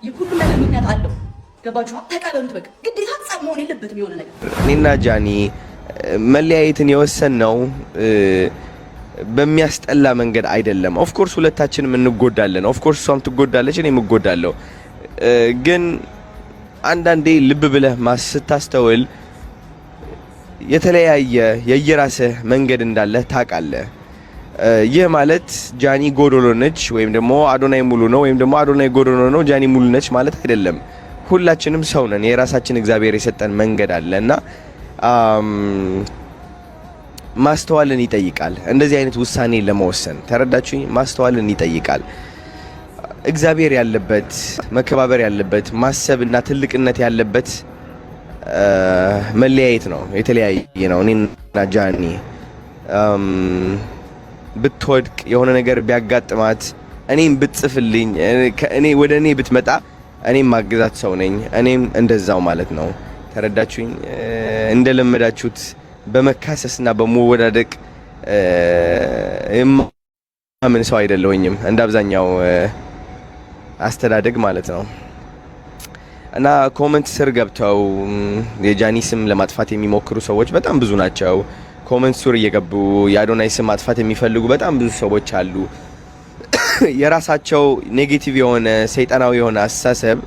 የሁሉም ነገር ምክንያት አለው። ገባችሁ? ተቀበሉት። በቃ ግዴታ ጸብ መሆን የለበትም። የሆነ ነገር እኔና ጃኒ መለያየትን የወሰንነው በሚያስጠላ መንገድ አይደለም። ኦፍ ኮርስ ሁለታችንም እንጎዳለን። ኦፍ ኮርስ እሷም ትጎዳለች፣ እኔም እጎዳለሁ። ግን አንዳንዴ ልብ ብለህ ስታስተውል የተለያየ የየራስህ መንገድ እንዳለ ታውቃለህ። ይህ ማለት ጃኒ ጎዶሎ ነች ወይም ደግሞ አዶናይ ሙሉ ነው ወይም ደግሞ አዶናይ ጎዶሎ ነው ጃኒ ሙሉ ነች ማለት አይደለም። ሁላችንም ሰው ነን። የራሳችን እግዚአብሔር የሰጠን መንገድ አለና ማስተዋልን ይጠይቃል። እንደዚህ አይነት ውሳኔ ለመወሰን ተረዳችሁኝ? ማስተዋልን ይጠይቃል። እግዚአብሔር ያለበት መከባበር ያለበት ማሰብና ትልቅነት ያለበት መለያየት ነው። የተለያየ ነው። እኔና ጃኒ ብትወድቅ የሆነ ነገር ቢያጋጥማት እኔም ብትጽፍልኝ ወደ እኔ ብትመጣ እኔም ማግዛት ሰው ነኝ። እኔም እንደዛው ማለት ነው። ተረዳችሁኝ? እንደለመዳችሁት በመካሰስና በመወዳደቅ የማምን ሰው አይደለሁኝም፣ እንደ አብዛኛው አስተዳደግ ማለት ነው። እና ኮሜንት ስር ገብተው የጃኒ ስም ለማጥፋት የሚሞክሩ ሰዎች በጣም ብዙ ናቸው። ኮሜንት ስር እየገቡ የአዶናይ ስም ማጥፋት የሚፈልጉ በጣም ብዙ ሰዎች አሉ። የራሳቸው ኔጌቲቭ የሆነ ሰይጣናዊ የሆነ አስተሳሰብ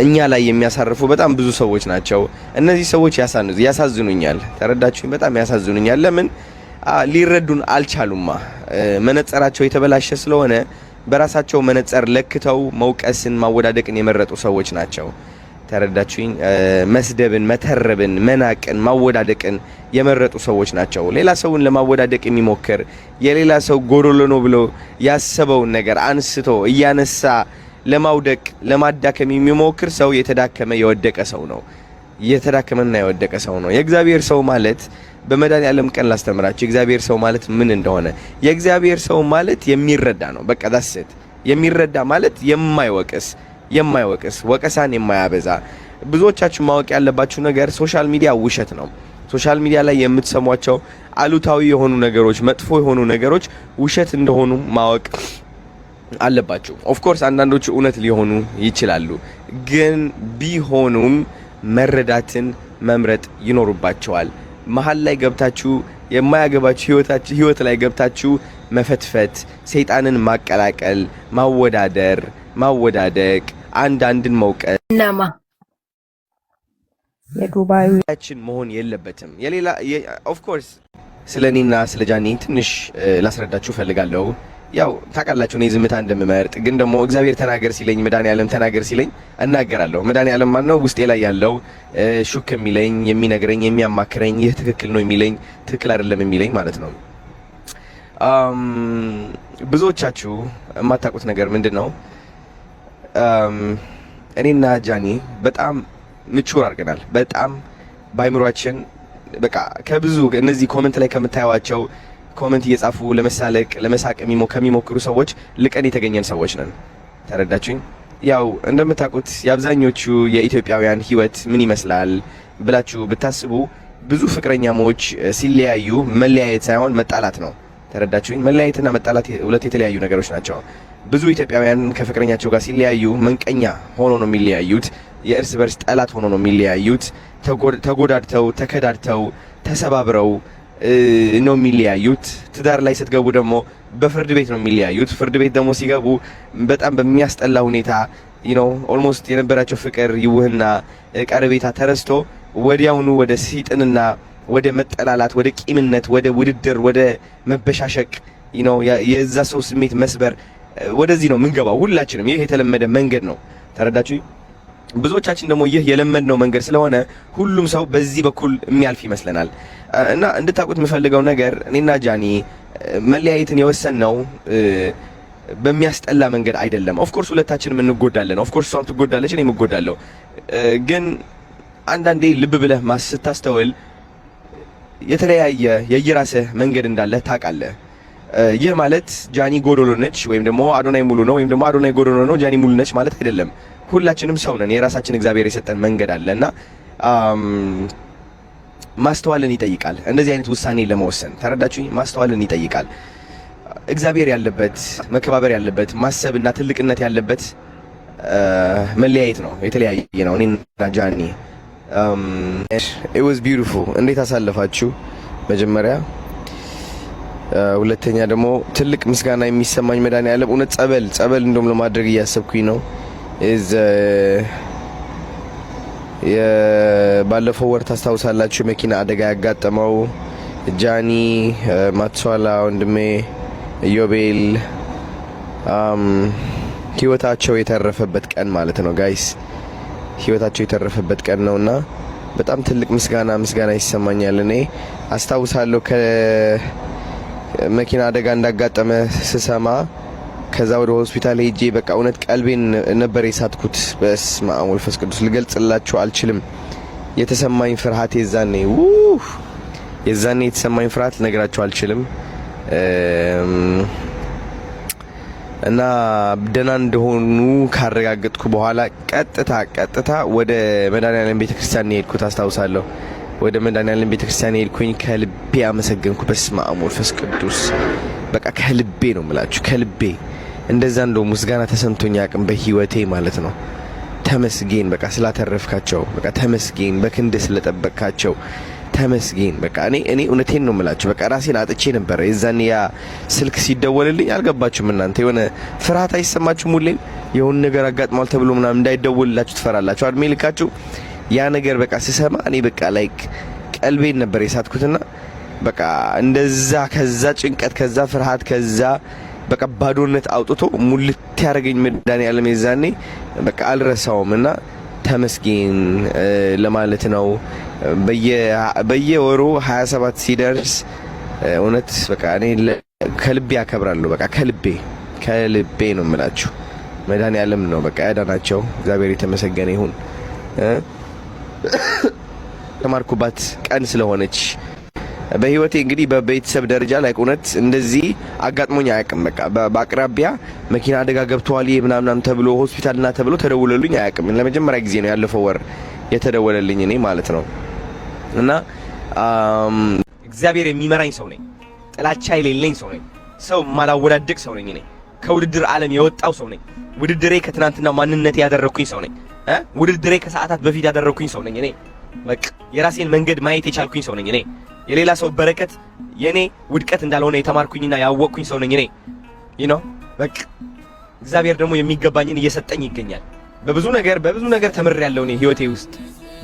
እኛ ላይ የሚያሳርፉ በጣም ብዙ ሰዎች ናቸው። እነዚህ ሰዎች ያሳዝኑኛል። ተረዳችሁኝ? በጣም ያሳዝኑኛል። ለምን ሊረዱን አልቻሉማ? መነጽራቸው የተበላሸ ስለሆነ በራሳቸው መነጽር ለክተው መውቀስን ማወዳደቅን የመረጡ ሰዎች ናቸው። ተረዳችሁኝ? መስደብን፣ መተረብን፣ መናቅን፣ ማወዳደቅን የመረጡ ሰዎች ናቸው። ሌላ ሰውን ለማወዳደቅ የሚሞክር የሌላ ሰው ጎዶሎ ነው ብሎ ያሰበውን ነገር አንስቶ እያነሳ ለማውደቅ ለማዳከም የሚሞክር ሰው የተዳከመ የወደቀ ሰው ነው። የተዳከመና የወደቀ ሰው ነው። የእግዚአብሔር ሰው ማለት በመድኃኒዓለም ቀን ላስተምራችሁ የእግዚአብሔር ሰው ማለት ምን እንደሆነ። የእግዚአብሔር ሰው ማለት የሚረዳ ነው። በቃ ዳስት የሚረዳ ማለት የማይወቅስ ወቀሳን የማያበዛ። ብዙዎቻችሁ ማወቅ ያለባችሁ ነገር ሶሻል ሚዲያ ውሸት ነው። ሶሻል ሚዲያ ላይ የምትሰሟቸው አሉታዊ የሆኑ ነገሮች፣ መጥፎ የሆኑ ነገሮች ውሸት እንደሆኑ ማወቅ አለባችሁ። ኦፍ ኮርስ አንዳንዶቹ እውነት ሊሆኑ ይችላሉ፣ ግን ቢሆኑም መረዳትን መምረጥ ይኖርባቸዋል። መሀል ላይ ገብታችሁ የማያገባችሁ ህይወት ላይ ገብታችሁ መፈትፈት፣ ሰይጣንን ማቀላቀል፣ ማወዳደቅ፣ አንዳንድን መውቀስ እናማ የዱባዩችን መሆን የለበትም። የሌላ ኦፍ ኮርስ ስለኔና ስለ ጃኒ ትንሽ ላስረዳችሁ ፈልጋለሁ። ያው ታውቃላችሁ እኔ ዝምታ እንደምመርጥ፣ ግን ደግሞ እግዚአብሔር ተናገር ሲለኝ መድኃኒዓለም ተናገር ሲለኝ እናገራለሁ። መድኃኒዓለም ማን ነው? ውስጤ ላይ ያለው ሹክ የሚለኝ የሚነግረኝ የሚያማክረኝ ይህ ትክክል ነው የሚለኝ ትክክል አይደለም የሚለኝ ማለት ነው። ብዙዎቻችሁ የማታውቁት ነገር ምንድን ነው? እኔና ጃኒ በጣም ምቹር አድርገናል። በጣም በአይምሯችን በቃ ከብዙ እነዚህ ኮመንት ላይ ከምታዩዋቸው ኮመንት እየጻፉ ለመሳቅ ከሚሞክሩ ሰዎች ልቀን የተገኘን ሰዎች ነን። ተረዳችሁኝ? ያው እንደምታውቁት የአብዛኞቹ የኢትዮጵያውያን ህይወት ምን ይመስላል ብላችሁ ብታስቡ ብዙ ፍቅረኛሞች ሲለያዩ መለያየት ሳይሆን መጣላት ነው። ተረዳችሁኝ? መለያየትና መጣላት ሁለት የተለያዩ ነገሮች ናቸው። ብዙ ኢትዮጵያውያን ከፍቅረኛቸው ጋር ሲለያዩ መንቀኛ ሆኖ ነው የሚለያዩት። የእርስ በርስ ጠላት ሆኖ ነው የሚለያዩት። ተጎዳድተው፣ ተከዳድተው፣ ተሰባብረው ነው የሚለያዩት። ትዳር ላይ ስትገቡ ደግሞ በፍርድ ቤት ነው የሚለያዩት። ፍርድ ቤት ደግሞ ሲገቡ በጣም በሚያስጠላ ሁኔታ ኦልሞስት የነበራቸው ፍቅር ይውህና ቀረቤታ ተረስቶ ወዲያውኑ ወደ ሲጥንና ወደ መጠላላት፣ ወደ ቂምነት፣ ወደ ውድድር፣ ወደ መበሻሸቅ የዛ ሰው ስሜት መስበር ወደዚህ ነው የምንገባው ሁላችንም። ይህ የተለመደ መንገድ ነው። ተረዳችሁ? ብዙዎቻችን ደግሞ ይህ የለመድነው መንገድ ስለሆነ ሁሉም ሰው በዚህ በኩል የሚያልፍ ይመስለናል። እና እንድታውቁት የምፈልገው ነገር እኔና ጃኒ መለያየትን የወሰንነው በሚያስጠላ መንገድ አይደለም። ኦፍ ኮርስ ሁለታችንም እንጎዳለን። ኦፍ ኮርስ እሷም ትጎዳለች፣ እኔም እጎዳለሁ። ግን አንዳንዴ ልብ ብለህ ስታስተውል የተለያየ የየራስህ መንገድ እንዳለ ታውቃለህ። ይህ ማለት ጃኒ ጎዶሎ ነች ወይም ደግሞ አዶናይ ሙሉ ነው ወይም ደግሞ አዶናይ ጎዶሎ ነው ጃኒ ሙሉ ነች ማለት አይደለም። ሁላችንም ሰው ነን። የራሳችን እግዚአብሔር የሰጠን መንገድ አለና ማስተዋልን ይጠይቃል። እንደዚህ አይነት ውሳኔ ለመወሰን ተረዳችሁኝ? ማስተዋልን ይጠይቃል። እግዚአብሔር ያለበት መከባበር ያለበት ማሰብና ትልቅነት ያለበት መለያየት ነው፣ የተለያየ ነው እኔና ጃኒ። it was beautiful። እንዴት አሳለፋችሁ? መጀመሪያ ሁለተኛ ደግሞ ትልቅ ምስጋና የሚሰማኝ መድኃኒዓለም እውነት ጸበል እንደውም ለማድረግ እያሰብኩኝ ነው። ባለፈው ወር ታስታውሳላችሁ መኪና አደጋ ያጋጠመው ጃኒ፣ ማትሷላ ወንድሜ፣ ኢዮቤል ህይወታቸው የተረፈበት ቀን ማለት ነው ጋይስ፣ ህይወታቸው የተረፈበት ቀን ነውና በጣም ትልቅ ምስጋና ይሰማኛል። እኔ አስታውሳለሁ ከመኪና አደጋ እንዳጋጠመ ስሰማ ከዛ ወደ ሆስፒታል ሄጄ በቃ እውነት ቀልቤን ነበር የሳትኩት። በስመ አብ ወመንፈስ ቅዱስ ልገልጽላችሁ አልችልም። የተሰማኝ ፍርሃት የዛኔ የተሰማኝ ፍርሃት ልነግራችሁ አልችልም። እና ደህና እንደሆኑ ካረጋገጥኩ በኋላ ቀጥታ ወደ መድኃኒዓለም ቤተክርስቲያን ሄድኩት። አስታውሳለሁ ወደ መድኃኒዓለም ቤተክርስቲያን ሄድኩኝ። ከልቤ አመሰገንኩ። በስመ አብ ወመንፈስ ቅዱስ በቃ ከልቤ ነው የምላችሁ፣ ከልቤ እንደዛ እንደው ምስጋና ተሰምቶኝ አቅም በህይወቴ ማለት ነው። ተመስገን በቃ ስላተረፍካቸው፣ በቃ ተመስገን በክንድ ስለጠበቅካቸው ተመስገን። በቃ እኔ እውነቴን ነው የምላችሁ። በቃ ራሴን አጥቼ ነበር የዛኔ ያ ስልክ ሲደወልልኝ። አልገባችሁም እናንተ? የሆነ ፍርሃት አይሰማችሁም? ሁሌም የሆነ ነገር አጋጥሟል ተብሎ ምናምን እንዳይደወልላችሁ ትፈራላችሁ አድሜ ልካችሁ። ያ ነገር በቃ ስሰማ እኔ በቃ ላይክ ቀልቤን ነበር የሳትኩትና በቃ እንደዛ ከዛ ጭንቀት ከዛ ፍርሃት ከዛ በቃ ባዶነት አውጥቶ ሙልት ያደረገኝ መድኃኒዓለም የዛኔ በቃ አልረሳውም። እና ተመስገን ለማለት ነው። በየወሩ 27 ሲደርስ እውነት በቃ እኔ ከልቤ አከብራለሁ። በቃ ከልቤ ነው የምላችሁ። መድኃኒዓለም ነው በቃ ያዳናቸው። እግዚአብሔር የተመሰገነ ይሁን። ተማርኩባት ቀን ስለሆነች በህይወቴ እንግዲህ በቤተሰብ ደረጃ ላይ እውነት እንደዚህ አጋጥሞኝ አያውቅም። በቃ በአቅራቢያ መኪና አደጋ ገብቷል ምናምን ተብሎ ሆስፒታልና ተብሎ ተደውሎልኝ አያውቅም። ለመጀመሪያ ጊዜ ነው ያለፈው ወር የተደወለልኝ እኔ ማለት ነው። እና እግዚአብሔር የሚመራኝ ሰው ነኝ። ጥላቻ የሌለኝ ሰው ነኝ። ሰው ማላወዳድቅ ሰው ነኝ። እኔ ከውድድር ዓለም የወጣው ሰው ነኝ። ውድድሬ ከትናንትና ማንነቴ ያደረኩኝ ሰው ነኝ። ውድድሬ ከሰዓታት በፊት ያደረኩኝ ሰው ነኝ። እኔ በቃ የራሴን መንገድ ማየት የቻልኩኝ ሰው ነኝ። እኔ የሌላ ሰው በረከት የኔ ውድቀት እንዳልሆነ የተማርኩኝና ያወቅኩኝ ሰው ነኝ። እኔ በቃ እግዚአብሔር ደግሞ የሚገባኝን እየሰጠኝ ይገኛል። በብዙ ነገር ተምሬያለሁ። እኔ ህይወቴ ውስጥ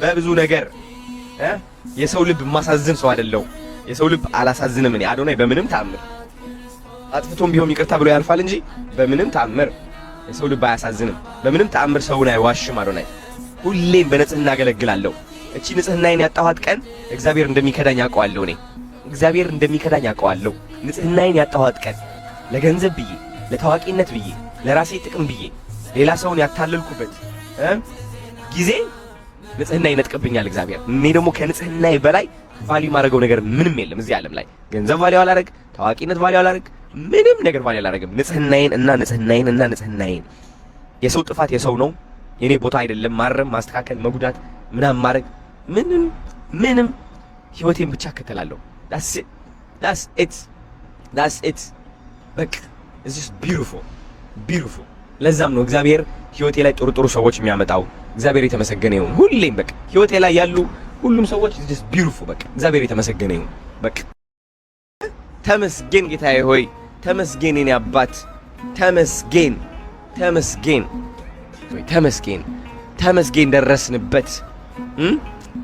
በብዙ ነገር የሰው ልብ ማሳዝን ሰው አይደለሁ። የሰው ልብ አላሳዝንም። እኔ አዶናይ በምንም ተአምር አጥፍቶም ቢሆን ይቅርታ ብሎ ያልፋል እንጂ በምንም ተአምር የሰው ልብ አያሳዝንም። በምንም ተአምር ሰውን አይዋሽም አዶናይ። ሁሌም በንጽህና አገለግላለሁ። እቺ ንጽህናዬን ያጣኋት ቀን እግዚአብሔር እንደሚከዳኝ አውቀዋለሁ። እኔ እግዚአብሔር እንደሚከዳኝ አውቀዋለሁ። ንጽህናዬን ያጣኋት ቀን ለገንዘብ ብዬ፣ ለታዋቂነት ብዬ፣ ለራሴ ጥቅም ብዬ ሌላ ሰውን ያታለልኩበት ጊዜ ንጽህና ይነጥቅብኛል እግዚአብሔር። እኔ ደግሞ ከንጽህናዬ በላይ ቫልዩ ማድረገው ነገር ምንም የለም እዚህ ዓለም ላይ። ገንዘብ ቫልዩ አላረግ፣ ታዋቂነት ቫልዩ አላረግ፣ ምንም ነገር ቫልዩ አላረግም። ንጽህናዬን የሰው ጥፋት የሰው ነው፣ የኔ ቦታ አይደለም። ማረም፣ ማስተካከል፣ መጉዳት ምናምን ማድረግ ምንም ህይወቴን ብቻ እከተላለሁ። that's it በቃ it's just beautiful። ለዛም ነው እግዚአብሔር ህይወቴ ላይ ጥሩ ሰዎች የሚያመጣው። እግዚአብሔር የተመሰገነ ይሁን። ሁሌም በቃ ህይወቴ ላይ ያሉ ሁሉም ሰዎች it's just beautiful። በቃ እግዚአብሔር የተመሰገነ ይሁን። በቃ ተመስገን ጌታዬ ሆይ ተመስገን፣ የኔ አባት ተመስገን ደረስንበት፣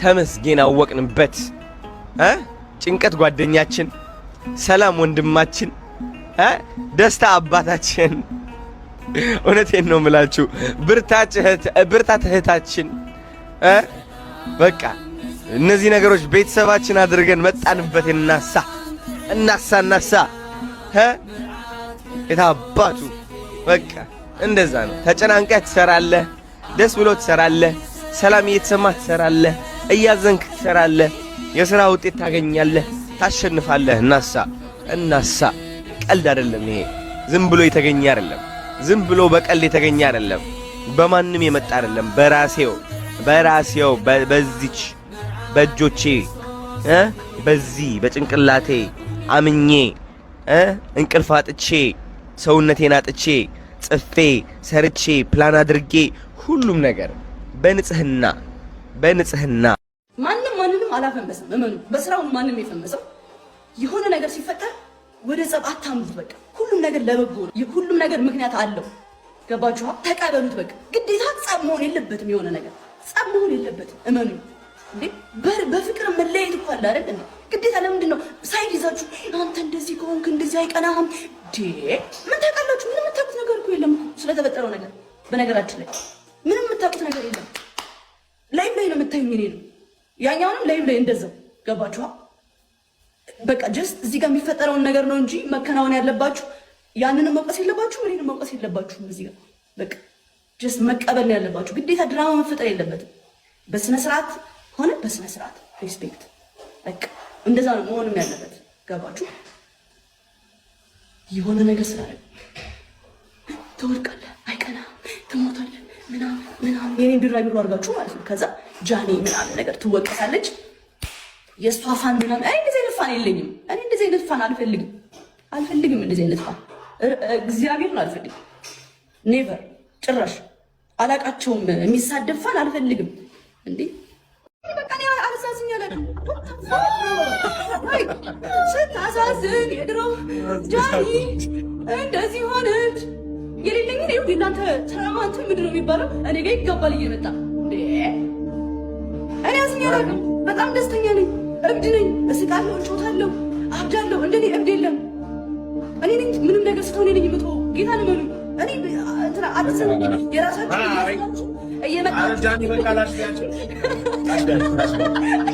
ተመስገን አወቅንበት። ጭንቀት ጓደኛችን፣ ሰላም ወንድማችን፣ ደስታ አባታችን፣ እውነቴን ነው የምላችሁ ብርታት እህታችን። በቃ እነዚህ ነገሮች ቤተሰባችን አድርገን መጣንበት። እናሳ የታባቱ በቃ እንደዛ ነው። ተጨናንቀህ ትሰራለህ፣ ደስ ብሎ ትሰራለህ፣ ሰላም እየተሰማህ ትሰራለህ፣ እያዘንክ ትሰራለህ፣ የሥራ ውጤት ታገኛለህ፣ ታሸንፋለህ። እናሳ ቀልድ አይደለም ይሄ። ዝም ብሎ የተገኘ አይደለም። ዝም ብሎ በቀልድ የተገኘ አይደለም። በማንም የመጣ አይደለም። በራሴው በዚች በእጆቼ በዚህ በጭንቅላቴ አምኜ እንቅልፍ አጥቼ ሰውነቴን አጥቼ ጽፌ ሰርቼ ፕላን አድርጌ ሁሉም ነገር በንጽህና ማንንም አላፈመሰም። እመኑ፣ በስራው ማንም የፈመሰው የሆነ ነገር ሲፈጠር ወደ ጸብ አታምሩት። በቃ ሁሉም ነገር ለበጎ ነው። ሁሉም ነገር ምክንያት አለው። ገባችኋ? ተቀበሉት። በቃ ግዴታ ጸብ መሆን የለበትም። የሆነ ነገር ጸብ መሆን የለበትም። እመኑ እንዴ በፍቅር መለያየት እኮ አለ አይደል እንዴ? ግዴታ ለምንድን ነው ሳይድ ይዛችሁ አንተ እንደዚህ ከሆንክ እንደዚህ አይቀናህም ዴ? ምን ታውቃላችሁ? ምንም የምታውቁት ነገር እኮ የለም ስለተፈጠረው ነገር። በነገራችን ላይ ምንም የምታውቁት ነገር የለም። ላይቭ ላይ ነው የምታዩኝ እኔ ነው፣ ያኛውንም ላይቭ ላይ እንደዛው። ገባችኋ? በቃ ጀስት እዚህ ጋር የሚፈጠረውን ነገር ነው እንጂ መከናወን ያለባችሁ ያንንም መውቀስ የለባችሁ፣ እኔንም መውቀስ የለባችሁ። እዚህ ጋር በቃ ጀስት መቀበል ነው ያለባችሁ። ግዴታ ድራማ መፈጠር የለበትም። በስነ ስርዓት ሆነ በስነ ስርዓት ሪስፔክት፣ በቃ እንደዛ ነው መሆንም ያለበት። ገባችሁ? የሆነ ነገር ስላለ ትወድቃለህ፣ አይቀና፣ ትሞታለህ ምናምን የኔን ቢራቢሮ አድርጋችሁ ማለት ነው። ከዛ ጃኒ ምናምን ነገር ትወቀሳለች። የእሷ ፋን ምናምን። እኔ እንደዚህ አይነት ፋን የለኝም። እኔ እንደዚህ አይነት ፋን አልፈልግም። እንደዚህ አይነት ፋን እግዚአብሔርን አልፈልግም። ኔቨር ጭራሽ አላቃቸውም። የሚሳደብ ፋን አልፈልግም። እንዴ በቃ እኔ አልሳዝኛለሁ። ስታሳዝን የድሮ ጃኒ እንደዚህ ሆነች። የሌለኝን ይሁን እናንተ ትራማንት ምንድን ነው የሚባለው? እኔ ጋር ይገባል እየመጣ እንዴ። እኔ አዝኛለሁ። በጣም ደስተኛ ነኝ። እብድ ነኝ። እስቃለሁ፣ እጮታለሁ፣ አብዳለሁ። እንደኔ እብድ የለም። እኔ ነኝ ምንም ነገር ስትሆን ነኝ የምትሆው። ጌታ ነው እኔ እንትና አዲስ የራሳችሁ እየመጣችሁ ጃኒ በቃላሽ ያቸው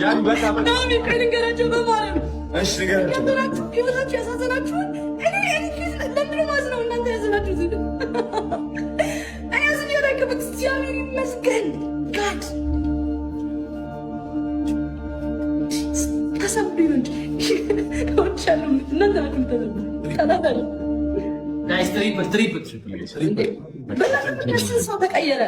ጃኒ በቃ ነው የሚከንገራቸው በማለት እሺ ንገራቸው። ህይወታችሁ ያሳዘናችሁን እኔ ለምን ነው እናንተ ያዘናችሁ ዝም እኔ ያዝኝ ያደረገበት እግዚአብሔር ይመስገን። ጋድ ተሰብዱ ይሁን ወቻለሁ እናንተ ናችሁ ተሰብዱ ታላላለ ጋይስ ትሪፕል በላ ሰው ተቀየረ።